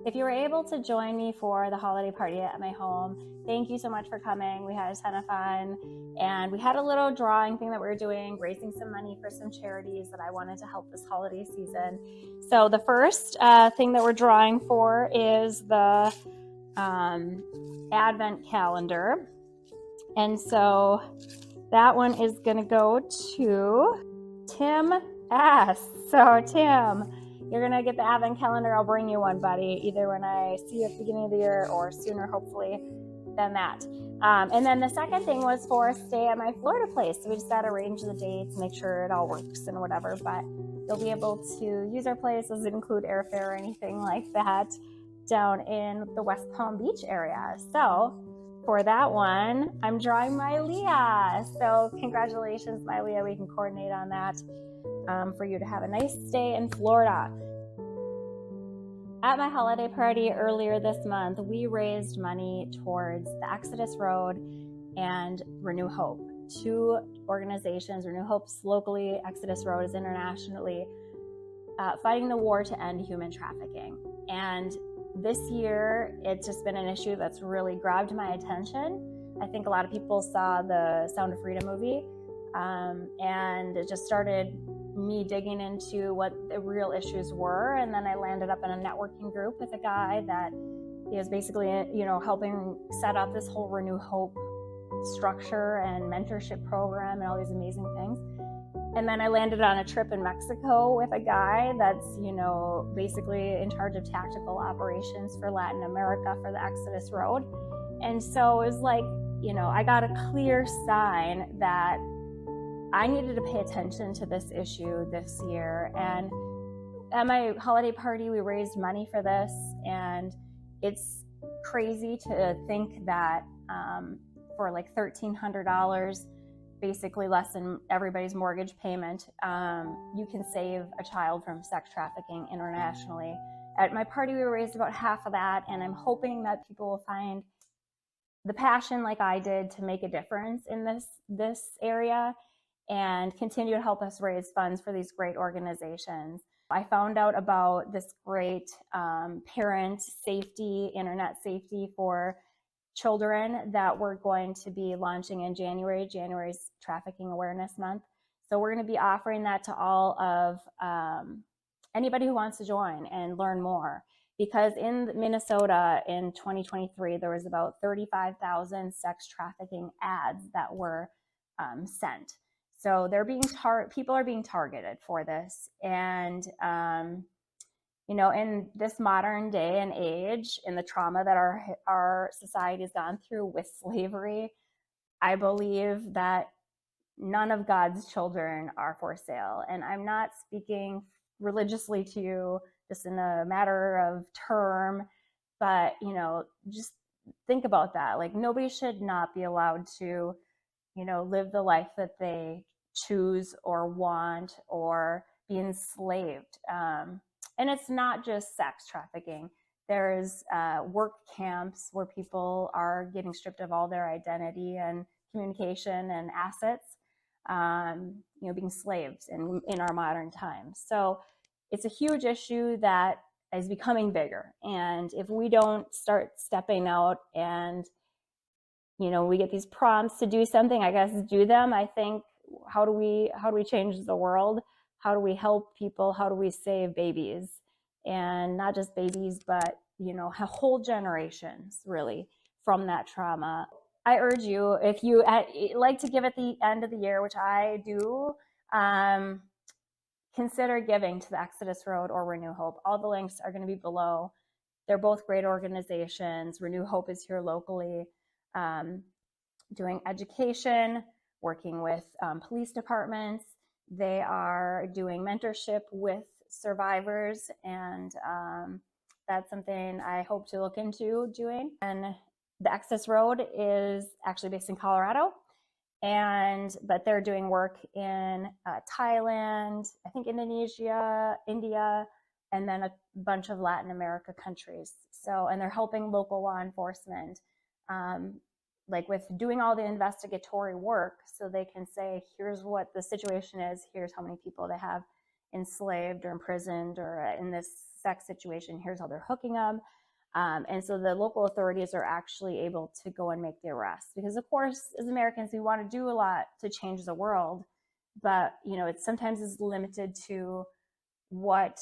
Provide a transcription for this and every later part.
If you were able to join me for the holiday party at my home, thank you so much for coming. We had a ton of fun, and we had a little drawing thing that we were doing, raising some money for some charities that I wanted to help this holiday season. So the first thing that we're drawing for is the Advent calendar. And so that one is going to go to Tim S. So Tim, you're going to get the Advent calendar. I'll bring you one, buddy, either when I see you at the beginning of the year or sooner, hopefully, than that. And then the second thing was for a stay at my Florida place. So we just got to arrange the dates, make sure it all works and whatever. But you'll be able to use our place. Doesn't include airfare or anything like that down in the West Palm Beach area. So for that one, I'm drawing my Leah. So congratulations, my Leah. We can coordinate on that for you to have a nice stay in Florida. At my holiday party earlier this month, we raised money towards the Exodus Road and Renew Hope, two organizations. Renew Hope's locally, Exodus Road is internationally, fighting the war to end human trafficking. And this year, it's just been an issue that's really grabbed my attention. I think a lot of people saw the Sound of Freedom movie, and it just started me digging into what the real issues were. And then I landed up in a networking group with a guy that is basically, helping set up this whole Renew Hope structure and mentorship program and all these amazing things. And then I landed on a trip in Mexico with a guy that's, basically in charge of tactical operations for Latin America for the Exodus Road. And so it was like, I got a clear sign that I needed to pay attention to this issue this year. And at my holiday party, we raised money for this. And it's crazy to think that for like $1,300, basically less than everybody's mortgage payment, you can save a child from sex trafficking internationally. At my party, we raised about half of that, and I'm hoping that people will find the passion like I did to make a difference in this area and continue to help us raise funds for these great organizations. I found out about this great parent safety, internet safety for children that we're going to be launching in January. January's Trafficking Awareness Month. So we're going to be offering that to all of anybody who wants to join and learn more. Because in Minnesota in 2023, there was about 35,000 sex trafficking ads that were sent. So they're people are being targeted for this. And in this modern day and age, in the trauma that our society has gone through with slavery, I believe that none of God's children are for sale. And I'm not speaking religiously to you just in a matter of term, but, just think about that. Like, nobody should not be allowed to, live the life that they choose or want or be enslaved. And it's not just sex trafficking. There's work camps where people are getting stripped of all their identity and communication and assets, being slaves in our modern times. So it's a huge issue that is becoming bigger. And if we don't start stepping out and, we get these prompts to do something, I guess do them. I think, how do we change the world? How do we help people? How do we save babies? And not just babies, but, whole generations really from that trauma. I urge you, if you like to give at the end of the year, which I do, consider giving to the Exodus Road or Renew Hope. All the links are going to be below. They're both great organizations. Renew Hope is here locally, doing education, working with police departments. They are doing mentorship with survivors, and that's something I hope to look into doing. And the Exodus Road is actually based in Colorado, but they're doing work in Thailand, I think Indonesia, India, and then a bunch of Latin America countries. So, and they're helping local law enforcement, like with doing all the investigatory work, so they can say, here's what the situation is, here's how many people they have enslaved or imprisoned or in this sex situation. Here's how they're hooking them. And so the local authorities are actually able to go and make the arrest, because of course, as Americans, we want to do a lot to change the world, but it sometimes is limited to what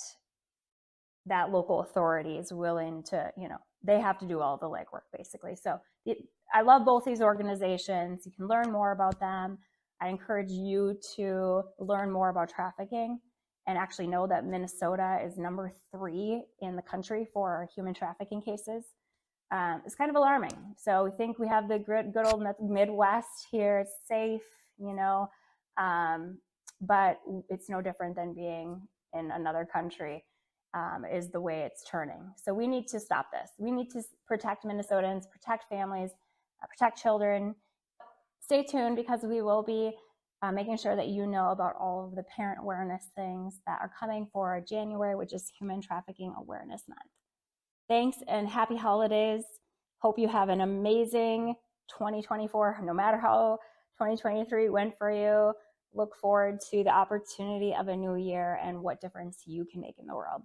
that local authority is willing to, they have to do all the legwork basically. So I love both these organizations. You can learn more about them. I encourage you to learn more about trafficking and actually know that Minnesota is number 3 in the country for human trafficking cases. It's kind of alarming. So we think we have the good old Midwest here. It's safe, but it's no different than being in another country. Is the way it's turning. So we need to stop this. We need to protect Minnesotans, protect families, protect children. Stay tuned, because we will be making sure that you know about all of the parent awareness things that are coming for January, which is Human Trafficking Awareness Month. Thanks and happy holidays. Hope you have an amazing 2024, no matter how 2023 went for you. Look forward to the opportunity of a new year and what difference you can make in the world.